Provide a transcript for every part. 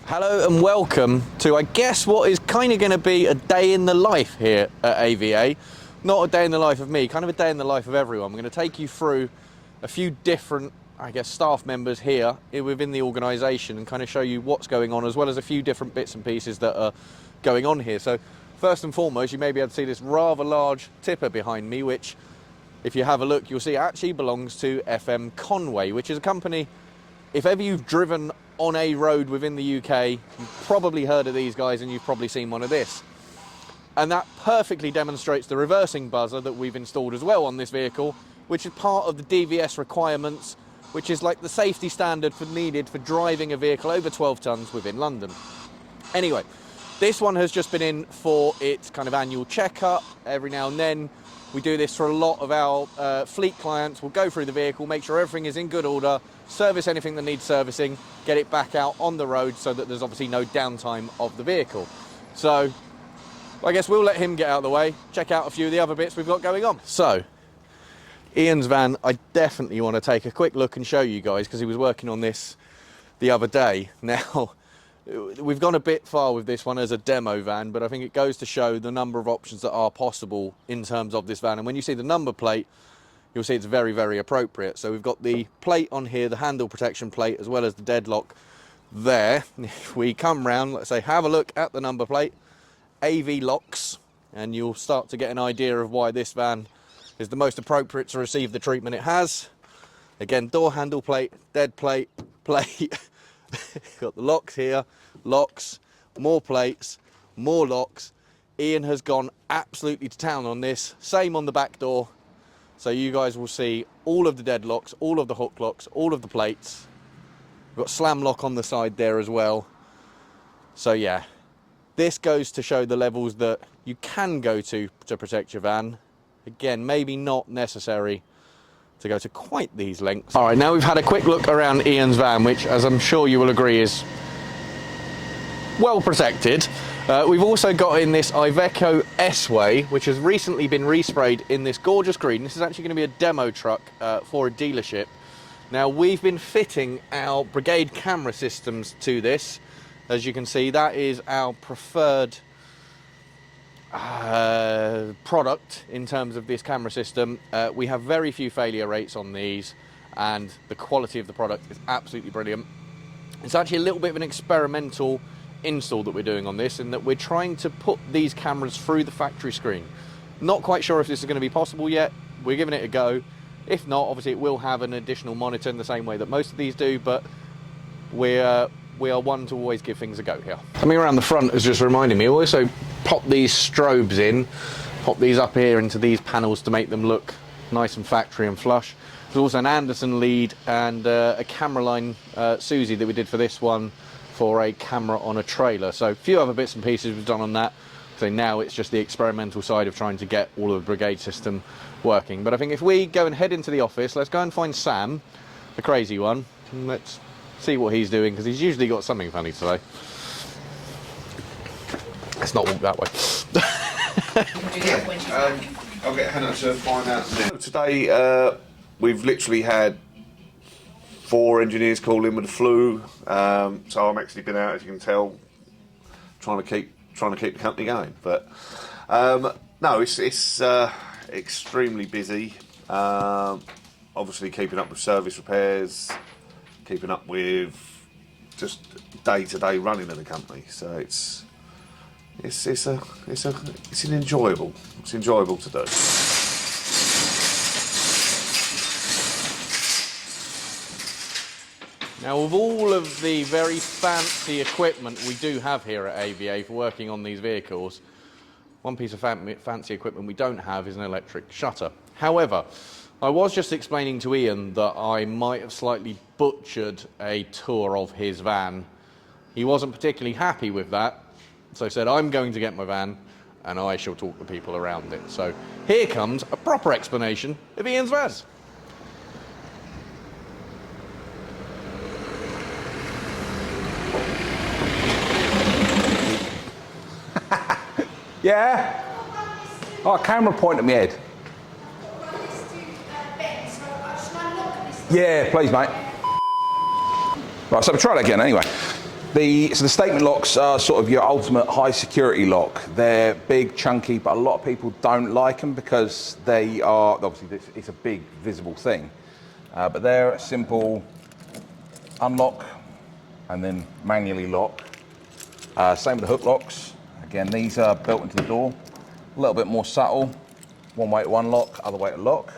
Hello and welcome to, I guess, what is kind of going to be a day in the life here at AVA. Not a day in the life of me, kind of a day in the life of everyone. I'm going to take you through a few different, I guess, staff members here within the organisation and kind of show you what's going on, as well as a few different bits and pieces that are going on here. So first and foremost, you may be able to see this rather large tipper behind me, which, if you have a look, you'll see actually belongs to FM Conway, which is a company, if ever you've driven on a road within the UK, you've probably heard of these guys and you've probably seen one of this. And that perfectly demonstrates the reversing buzzer that we've installed as well on this vehicle, which is part of the DVS requirements, which is like the safety standard needed for driving a vehicle over 12 tonnes within London. Anyway, this one has just been in for its kind of annual checkup. Every now and then we do this for a lot of our fleet clients. We'll go through the vehicle, make sure everything is in good order, service anything that needs servicing, get it back out on the road so that there's obviously no downtime of the vehicle. So I guess we'll let him get out of the way, check out a few of the other bits we've got going on. So Ian's van, I definitely want to take a quick look and show you guys, because he was working on this the other day. Now, we've gone a bit far with this one as a demo van, but I think it goes to show the number of options that are possible in terms of this van. And when you see the number plate, you'll see it's very, very appropriate. So we've got the plate on here, the handle protection plate, as well as the deadlock there. If we come round, let's say, have a look at the number plate, AV locks, and you'll start to get an idea of why this van is the most appropriate to receive the treatment it has. Again, door handle plate, dead plate, plate. Got the locks here, locks, more plates, more locks. Ian has gone absolutely to town on this. Same on the back door. So you guys will see all of the deadlocks, all of the hook locks, all of the plates. We've got slam lock on the side there as well. So yeah, this goes to show the levels that you can go to protect your van. Again, maybe not necessary to go to quite these lengths. All right, now we've had a quick look around Ian's van, which, as I'm sure you will agree, is well protected. We've also got in this Iveco S-Way, which has recently been resprayed in this gorgeous green. This is actually going to be a demo truck for a dealership. Now, we've been fitting our Brigade camera systems to this. As you can see, that is our preferred product in terms of this camera system. We have very few failure rates on these, and the quality of the product is absolutely brilliant. It's actually a little bit of an experimental install that we're doing on this, in that we're trying to put these cameras through the factory screen. Not quite sure if this is going to be possible yet. We're giving it a go. If not, obviously it will have an additional monitor in the same way that most of these do, but we are one to always give things a go here. Coming around the front is just reminding me, also pop these strobes in, pop these up here into these panels to make them look nice and factory and flush. There's also an Anderson lead and a camera line Susie that we did for this one for a camera on a trailer. So a few other bits and pieces we've done on that. So now it's just the experimental side of trying to get all of the Brigade system working. But I think if we go and head into the office, let's go and find Sam, the crazy one, and let's see what he's doing, because he's usually got something funny today. Let's not walk that way. I'll get Hannah to find out now. Today we've literally had 4 engineers call in with the flu, so I've actually been out, as you can tell, trying to keep the company going. But no, it's extremely busy. Obviously, keeping up with service repairs, keeping up with just day-to-day running of the company. So it's enjoyable to do. Now, with all of the very fancy equipment we do have here at AVA for working on these vehicles, one piece of fancy equipment we don't have is an electric shutter. However, I was just explaining to Ian that I might have slightly butchered a tour of his van. He wasn't particularly happy with that, so I said, I'm going to get my van and I shall talk to people around it. So here comes a proper explanation of Ian's van. Yeah? Oh, camera point at my head. Yeah, please, mate. Right, so we'll try that again anyway. The statement locks are sort of your ultimate high security lock. They're big, chunky, but a lot of people don't like them because they are, obviously it's a big visible thing. But they're a simple unlock and then manually lock. Same with the hook locks. Again, these are built into the door. A little bit more subtle. One way to unlock, other way to lock.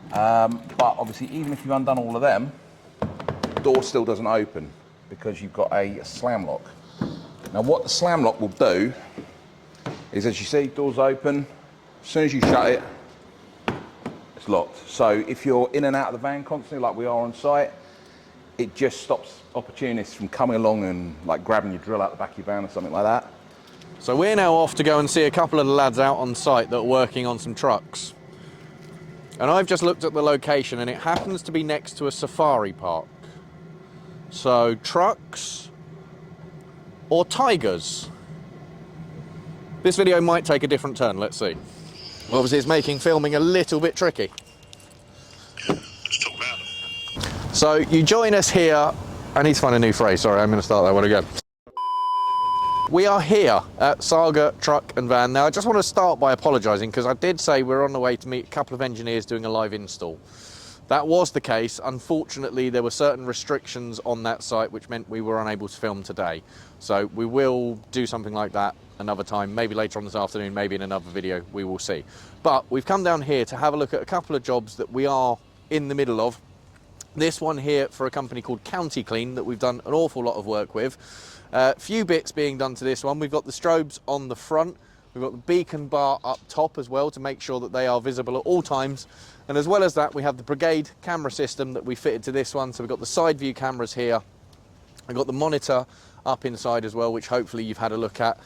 But obviously, even if you've undone all of them, the door still doesn't open because you've got a slam lock. Now, what the slam lock will do is, as you see, doors open. As soon as you shut it, it's locked. So if you're in and out of the van constantly, like we are on site, it just stops opportunists from coming along and like grabbing your drill out the back of your van or something like that. So we're now off to go and see a couple of the lads out on site that are working on some trucks. And I've just looked at the location and it happens to be next to a safari park. So trucks or tigers? This video might take a different turn, let's see. Obviously it's making filming a little bit tricky. So you join us here, I need to find a new phrase, sorry, I'm going to start that one again. We are here at Saga Truck and Van. Now I just want to start by apologising because I did say we're on the way to meet a couple of engineers doing a live install. That was the case. Unfortunately, there were certain restrictions on that site which meant we were unable to film today. So we will do something like that another time, maybe later on this afternoon, maybe in another video, we will see. But we've come down here to have a look at a couple of jobs that we are in the middle of. This one here for a company called County Clean that we've done an awful lot of work with. Few bits being done to this one. We've got the strobes on the front. We've got the beacon bar up top as well to make sure that they are visible at all times. And as well as that, we have the Brigade camera system that we fitted to this one. So we've got the side view cameras here. We've got the monitor up inside as well, which hopefully you've had a look at.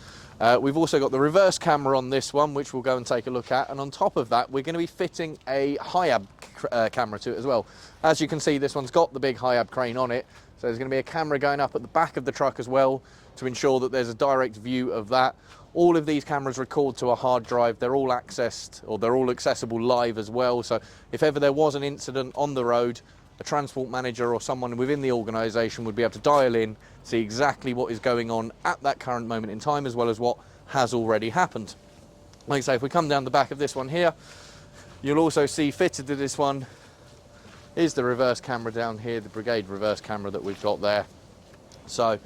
We've also got the reverse camera on this one, which we'll go and take a look at. And on top of that, we're going to be fitting a HIAB camera to it as well. As you can see, this one's got the big HIAB crane on it. So there's going to be a camera going up at the back of the truck as well to ensure that there's a direct view of that. All of these cameras record to a hard drive. They're all accessed, or they're all accessible live as well. So if ever there was an incident on the road, a transport manager or someone within the organisation would be able to dial in, see exactly what is going on at that current moment in time, as well as what has already happened. Like I say, if we come down the back of this one here, you'll also see fitted to this one is the reverse camera down here, the Brigade reverse camera that we've got there. So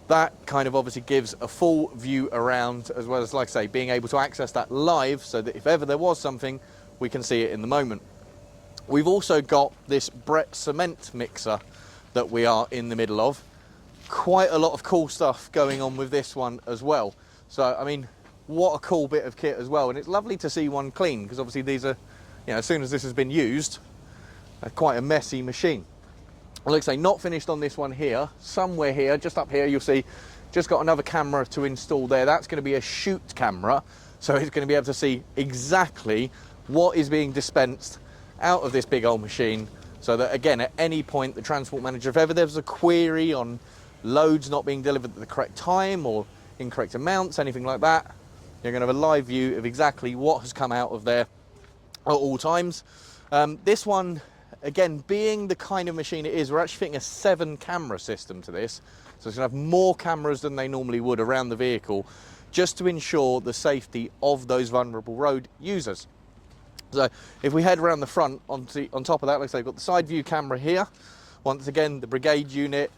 that kind of obviously gives a full view around, as well as, like I say, being able to access that live so that if ever there was something, we can see it in the moment. We've also got this Brett cement mixer that we are in the middle of. Quite a lot of cool stuff going on with this one as well. So, I mean, what a cool bit of kit as well. And it's lovely to see one clean, because obviously these are, you know, as soon as this has been used, quite a messy machine. Like I say, not finished on this one here. Somewhere here, just up here, you'll see, just got another camera to install there. That's going to be a shoot camera. So it's going to be able to see exactly what is being dispensed out of this big old machine. So that, again, at any point, the transport manager, if ever there's a query on loads not being delivered at the correct time or incorrect amounts, anything like that, you're going to have a live view of exactly what has come out of there at all times. This one, again, being the kind of machine it is, we're actually fitting a 7-camera system to this. So it's going to have more cameras than they normally would around the vehicle, just to ensure the safety of those vulnerable road users. So if we head around the front, on top of that, like I say, we've got the side view camera here. Once again, the Brigade unit.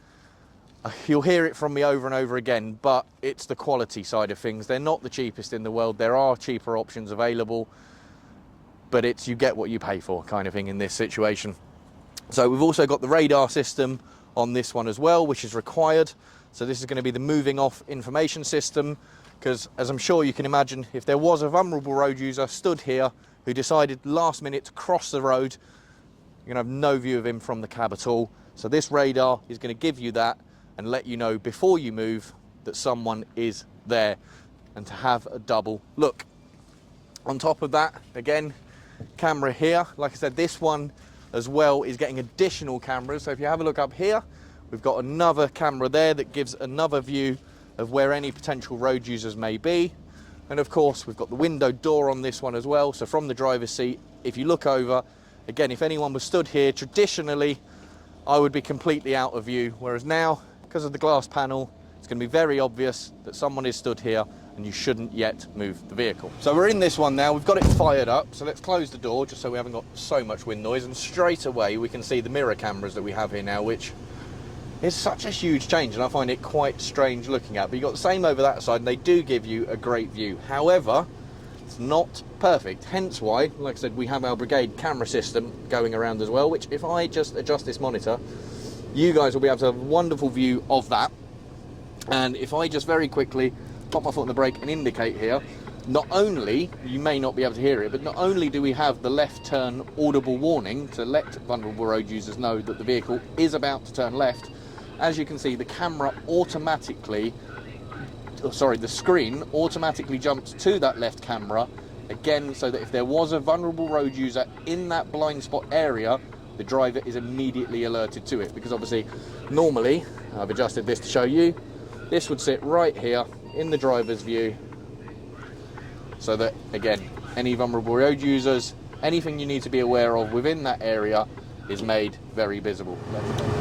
You'll hear it from me over and over again, but it's the quality side of things. They're not the cheapest in the world. There are cheaper options available, but it's you get what you pay for kind of thing in this situation. So we've also got the radar system on this one as well, which is required. So this is going to be the moving off information system, because as I'm sure you can imagine, if there was a vulnerable road user stood here who decided last minute to cross the road, you're going to have no view of him from the cab at all. So this radar is going to give you that and let you know before you move that someone is there, and to have a double look. On top of that, again, camera here. Like I said, this one as well is getting additional cameras. So if you have a look up here, we've got another camera there that gives another view of where any potential road users may be. And of course, we've got the window door on this one as well. So from the driver's seat, if you look over, again, if anyone was stood here, traditionally, I would be completely out of view. Whereas now, because of the glass panel, it's going to be very obvious that someone is stood here and you shouldn't yet move the vehicle. So we're in this one now, we've got it fired up, so let's close the door just so we haven't got so much wind noise, and straight away we can see the mirror cameras that we have here now, which is such a huge change and I find it quite strange looking at. But you've got the same over that side and they do give you a great view. However, it's not perfect, hence why, like I said, we have our Brigade camera system going around as well, which if I just adjust this monitor, you guys will be able to have a wonderful view of that. And if I just very quickly pop my foot on the brake and indicate here, not only, you may not be able to hear it, but not only do we have the left turn audible warning to let vulnerable road users know that the vehicle is about to turn left, as you can see, the camera automatically, the screen automatically jumps to that left camera, again, so that if there was a vulnerable road user in that blind spot area, the driver is immediately alerted to it. Because obviously, normally, I've adjusted this to show you, this would sit right here in the driver's view, so that, again, any vulnerable road users, anything you need to be aware of within that area is made very visible.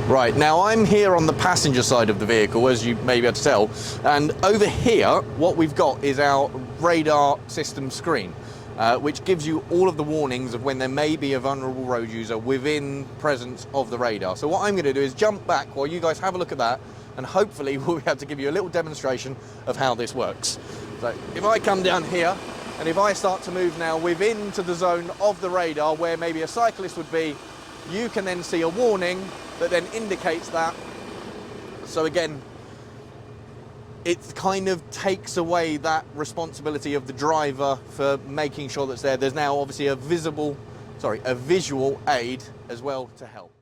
Right, now I'm here on the passenger side of the vehicle, as you may be able to tell, and over here, what we've got is our radar system screen, which gives you all of the warnings of when there may be a vulnerable road user within presence of the radar. So what I'm going to do is jump back while you guys have a look at that, and hopefully we'll be able to give you a little demonstration of how this works. So if I come down here, and if I start to move now within to the zone of the radar where maybe a cyclist would be, you can then see a warning that then indicates that. So again, it kind of takes away that responsibility of the driver for making sure that's there. There's now obviously a visual aid as well to help.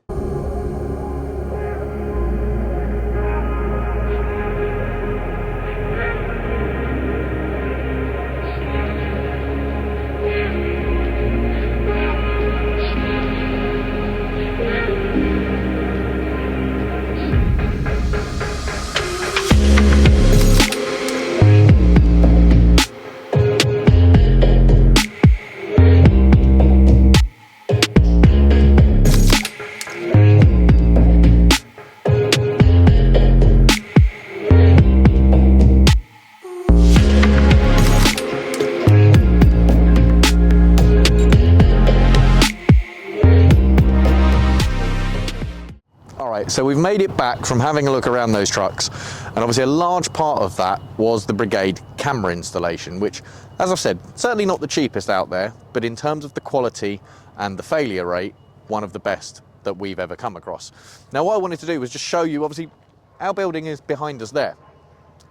So we've made it back from having a look around those trucks, and obviously a large part of that was the Brigade camera installation, which, as I've said, certainly not the cheapest out there, but in terms of the quality and the failure rate, one of the best that we've ever come across. Now what I wanted to do was just show you, obviously our building is behind us there.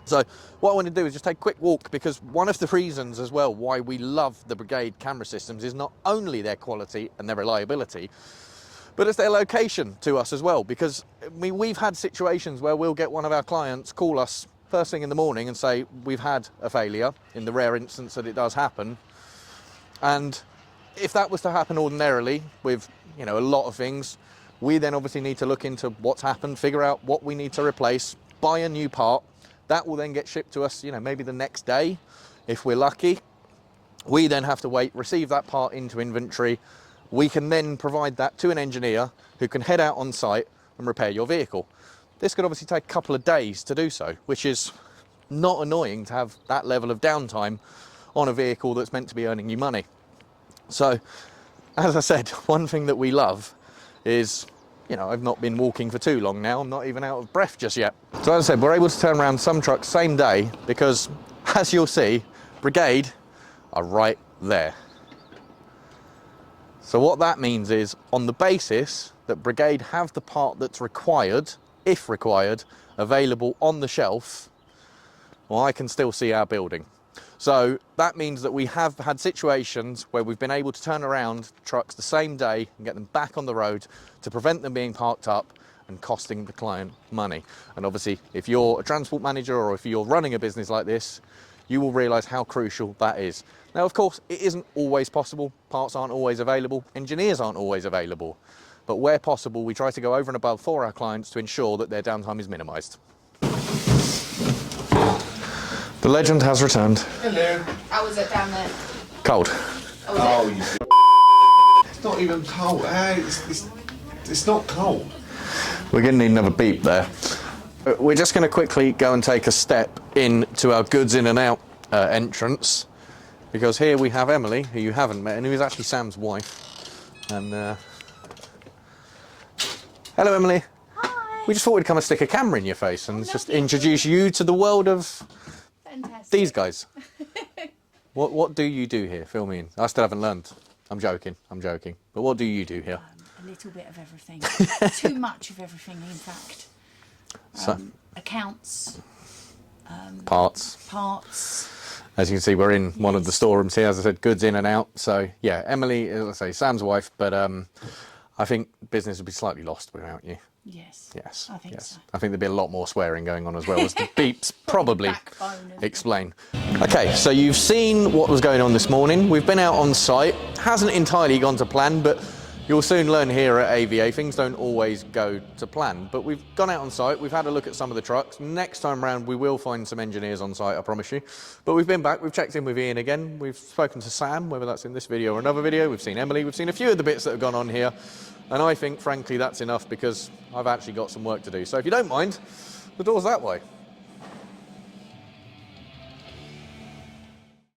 So what I wanted to do is just take a quick walk, because one of the reasons as well why we love the Brigade camera systems is not only their quality and their reliability, but it's their location to us as well. Because we've had situations where we'll get one of our clients call us first thing in the morning and say we've had a failure, in the rare instance that it does happen. And if that was to happen ordinarily with, you know, a lot of things, we then obviously need to look into what's happened, figure out what we need to replace, buy a new part. That will then get shipped to us, you know, maybe the next day if we're lucky. We then have to wait, receive that part into inventory. We can then provide that to an engineer who can head out on site and repair your vehicle. This could obviously take a couple of days to do so, which is not annoying to have that level of downtime on a vehicle that's meant to be earning you money. So, as I said, one thing that we love is, you know, I've not been walking for too long now, I'm not even out of breath just yet. So as I said, we're able to turn around some trucks same day because, as you'll see, Brigade are right there. So what that means is, on the basis that Brigade have the part that's required, if required, available on the shelf, well, I can still see our building. So that means that we have had situations where we've been able to turn around trucks the same day and get them back on the road to prevent them being parked up and costing the client money. And obviously, if you're a transport manager or if you're running a business like this, you will realise how crucial that is. Now, of course, it isn't always possible. Parts aren't always available. Engineers aren't always available. But where possible, we try to go over and above for our clients to ensure that their downtime is minimised. The legend has returned. Hello. How was it down there? Cold. Oh, was it? It's not even cold. It's not cold. We're going to need another beep there. We're just going to quickly go and take a step into our goods in and out entrance, because here we have Emily, who you haven't met, and who is actually Sam's wife. And hello, Emily. Hi. We just thought we'd come and stick a camera in your face and just introduce you to the world of Fantastic. these guys. What do you do here? Fill me in. I still haven't learned. I'm joking. But what do you do here? A little bit of everything. Too much of everything, in fact. So, Accounts, parts. parts. As you can see, we're in one of the storerooms here. As I said, goods in and out. So yeah, Emily, as I say, Sam's wife. But I think business would be slightly lost without you. Yes. Yes. I think yes. so. I think there'd be a lot more swearing going on as well, as the beeps probably Backbone of- explain. Okay, so you've seen what was going on this morning. We've been out on site. Hasn't entirely gone to plan, but you'll soon learn here at AVA, things don't always go to plan. But we've gone out on site, we've had a look at some of the trucks. Next time round, we will find some engineers on site, I promise you. But we've been back, we've checked in with Ian again, we've spoken to Sam, whether that's in this video or another video, we've seen Emily, we've seen a few of the bits that have gone on here. And I think, frankly, that's enough, because I've actually got some work to do. So if you don't mind, the door's that way.